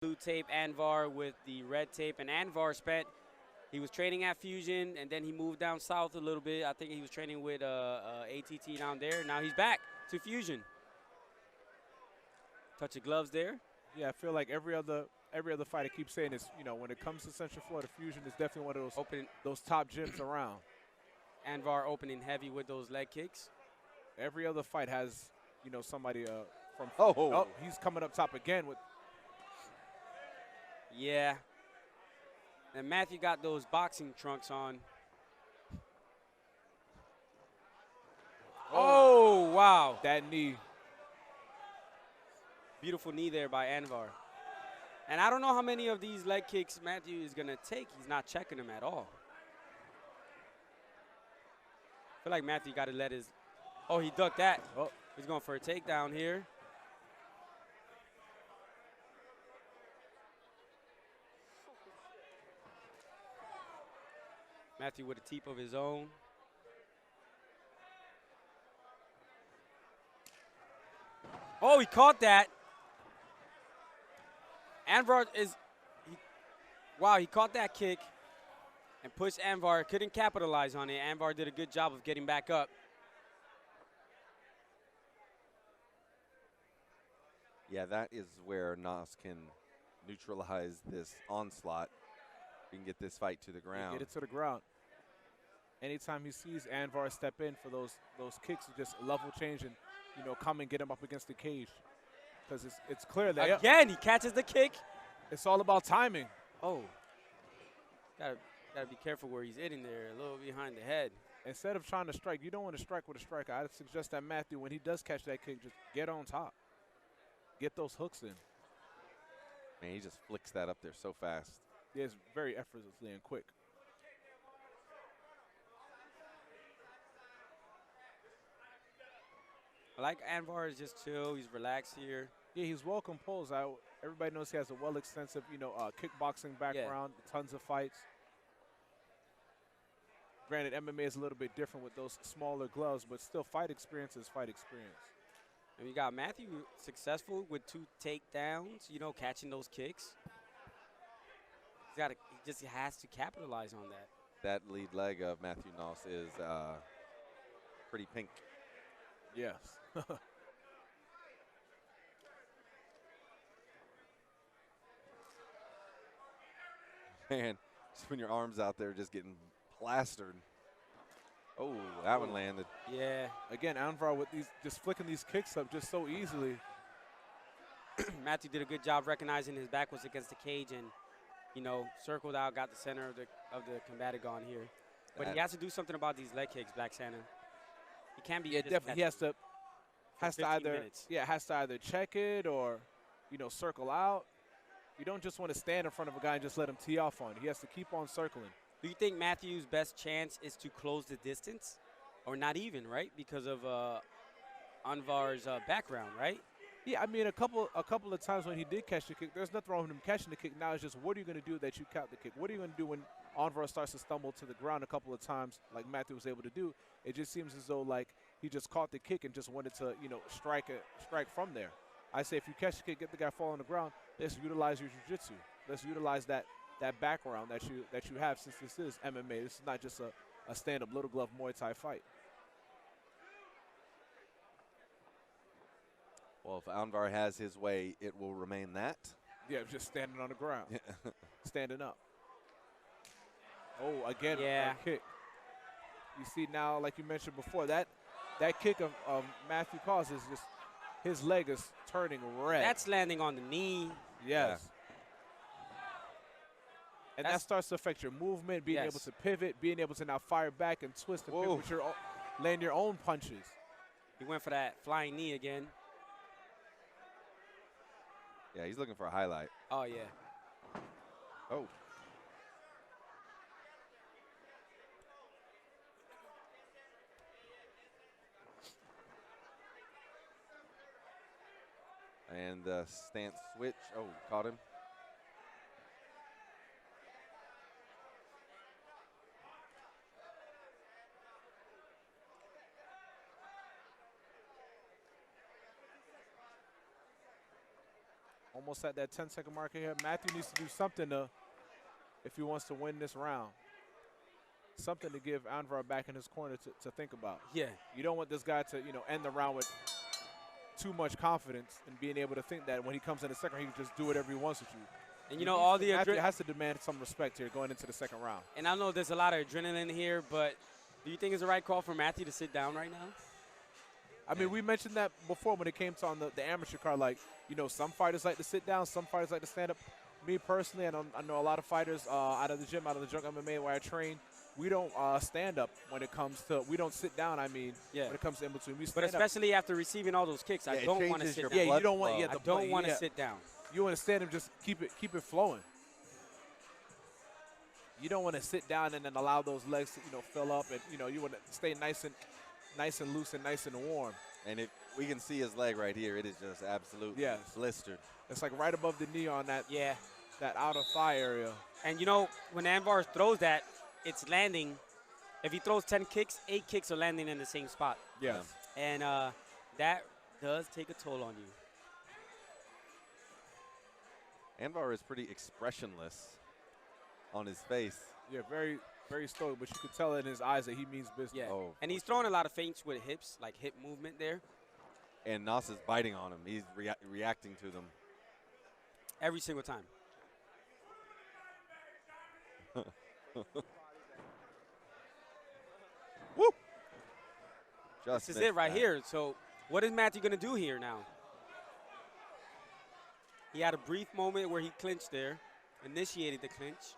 blue tape, Anvar with the red tape, and Anvar he was training at Fusion, and then he moved down south a little bit. I think he was training with ATT down there. Now he's back to Fusion. Touch of gloves there. Yeah, I feel like every other fighter keeps saying this. You know, when it comes to Central Florida, Fusion is definitely one of those top gyms around. Anvar opening heavy with those leg kicks. Every other fight has, somebody from. Oh, he's coming up top again with. Yeah. And Matthew got those boxing trunks on. Oh, wow. That knee. Beautiful knee there by Anvar. And I don't know how many of these leg kicks Matthew is going to take. He's not checking them at all. I feel like Matthew got to let his. Oh, he ducked that. Oh. He's going for a takedown here. Matthew with a teep of his own. Oh, he caught that. Anvar wow, he caught that kick and pushed Anvar. Couldn't capitalize on it. Anvar did a good job of getting back up. Yeah, that is where Knauss can neutralize this onslaught. He can get this fight to the ground. Get it to the ground. Anytime he sees Anvar step in for those kicks, just level change and come and get him up against the cage, because it's clear that again he catches the kick. It's all about timing. Oh, gotta be careful where he's hitting there, a little behind the head. Instead of trying to strike, you don't want to strike with a striker. I'd suggest that Matthew, when he does catch that kick, just get on top, get those hooks in. Man, he just flicks that up there so fast. Yeah, it's very effortlessly and quick. I like Anvar is just chill. He's relaxed here. Yeah, he's well composed. Everybody knows he has a well-extensive, kickboxing background, tons of fights. Granted, MMA is a little bit different with those smaller gloves, but still, fight experience is fight experience. And we got Matthew successful with 2 takedowns, catching those kicks. He just has to capitalize on that. That lead leg of Matthew Knauss is pretty pink. Yes. Man, just when your arm's out there just getting plastered. Oh, that one landed. Yeah. Again, Anvar with just flicking these kicks up just so easily. Matthew did a good job recognizing his back was against the cage and, circled out, got the center of the combative gone here. But he has to do something about these leg kicks, Black Santa. He can't be. Yeah, definitely. He has to minutes. either check it or, circle out. You don't just want to stand in front of a guy and just let him tee off on. He has to keep on circling. Do you think Matthew's best chance is to close the distance, or not even, right? Because of Anvar's background, right? Yeah, I mean, a couple of times when he did catch the kick, there's nothing wrong with him catching the kick. Now it's just, what are you going to do that you count the kick? What are you going to do when Anvar starts to stumble to the ground a couple of times, like Matthew was able to do? It just seems as though like he just caught the kick and just wanted to, strike from there. I say if you catch the kick, get the guy fall on the ground. Let's utilize your jiu-jitsu. Let's utilize that background that you have, since this is MMA. This is not just a stand-up little glove Muay Thai fight. Well, if Anvar has his way, it will remain that. Yeah, just standing on the ground. Standing up. Oh, again, yeah. A kick. You see now, like you mentioned before, that kick of Matthew causes just his leg is turning red. That's landing on the knee. Yes. And that starts to affect your movement, being able to pivot, being able to now fire back and twist and pivot with land your own punches. He went for that flying knee again. Yeah, he's looking for a highlight. Oh, yeah. Oh. And the stance switch. Oh, caught him. almost at that 10-second marker here. Matthew needs to do something if he wants to win this round. Something to give Anvar back in his corner to think about. Yeah. You don't want this guy to, end the round with too much confidence and being able to think that when he comes in the second, he can just do whatever he wants with you. And, all the Matthew has to demand some respect here going into the second round. And I know there's a lot of adrenaline here, but do you think it's the right call for Matthew to sit down right now? I mean, we mentioned that before when it came to on the amateur card. Like, some fighters like to sit down, some fighters like to stand up. Me personally, I know a lot of fighters out of the gym, out of the Junk MMA where I train, we don't stand up when it comes to, we don't sit down, when it comes to in between. We stand but especially after receiving all those kicks, I don't want to sit down. Yeah, you don't want, I don't want to sit down. You want to stand and just keep it flowing. You don't want to sit down and then allow those legs to, fill up, and you want to stay nice and loose and nice and warm. And if we can see his leg right here, it is just absolutely blistered. It's like right above the knee on that that outer thigh area. And when Anvar throws that, it's landing. If he throws 10 kicks, 8 kicks are landing in the same spot. Yes. And that does take a toll on you. Anvar is pretty expressionless on his face. Yeah, very, very stoic, but you can tell in his eyes that he means business. Yeah, Oh, and he's throwing a lot of feints with hips, like hip movement there. And Knauss is biting on him. He's reacting to them. Every single time. Woo! This is it right here. So what is Matthew going to do here now? He had a brief moment where he clinched there, initiated the clinch,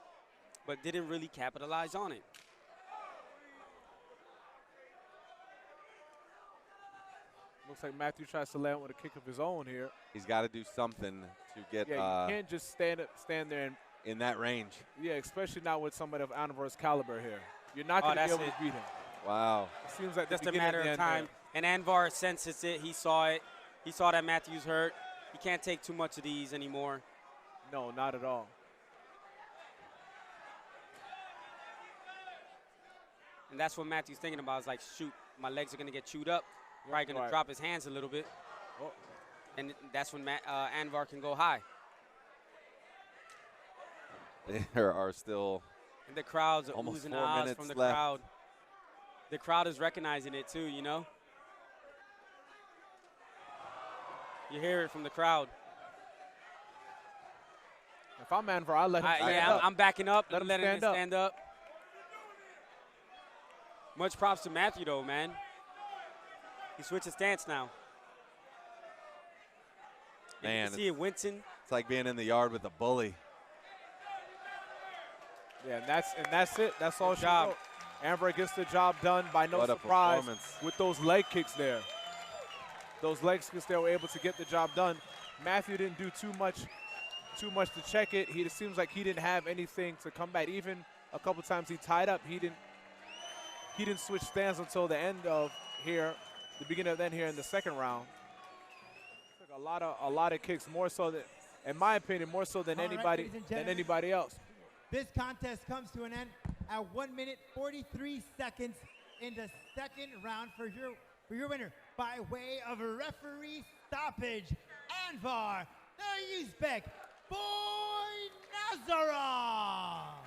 but didn't really capitalize on it. Looks like Matthew tries to land with a kick of his own here. He's got to do something to get you can't just stand there and in that range. Yeah, especially not with somebody of Anvar's caliber here. You're not going to be able to beat him. Wow. It seems like just a matter of time. And Anvar senses it. He saw it. He saw that Matthew's hurt. He can't take too much of these anymore. No, not at all. And that's what Matthew's thinking about. Is like, shoot, my legs are going to get chewed up. Probably going to drop his hands a little bit. Oh. And that's when Anvar can go high. There are still and the crowds are almost oozing 4 eyes minutes from the left. crowd. The crowd is recognizing it too, You hear it from the crowd. If I'm Anvar, I'll let him stand up. I'm backing up. Let him stand up. Much props to Matthew, though, man. He switched his stance now. Man, you can see it wincing. It's like being in the yard with a bully. Yeah, and that's it. That's all she wrote. Anvar gets the job done by no surprise with those leg kicks there. Those leg kicks there were able to get the job done. Matthew didn't do too much to check it. It seems like he didn't have anything to come back. Even a couple times he tied up. He didn't switch stance until the end of here, the beginning of then here in the second round. Took a lot of kicks, more so than, in my opinion, more so than anybody else. This contest comes to an end at 1 minute 43 seconds in the second round for your winner by way of a referee stoppage, Anvar the Uzbek Boynazarov.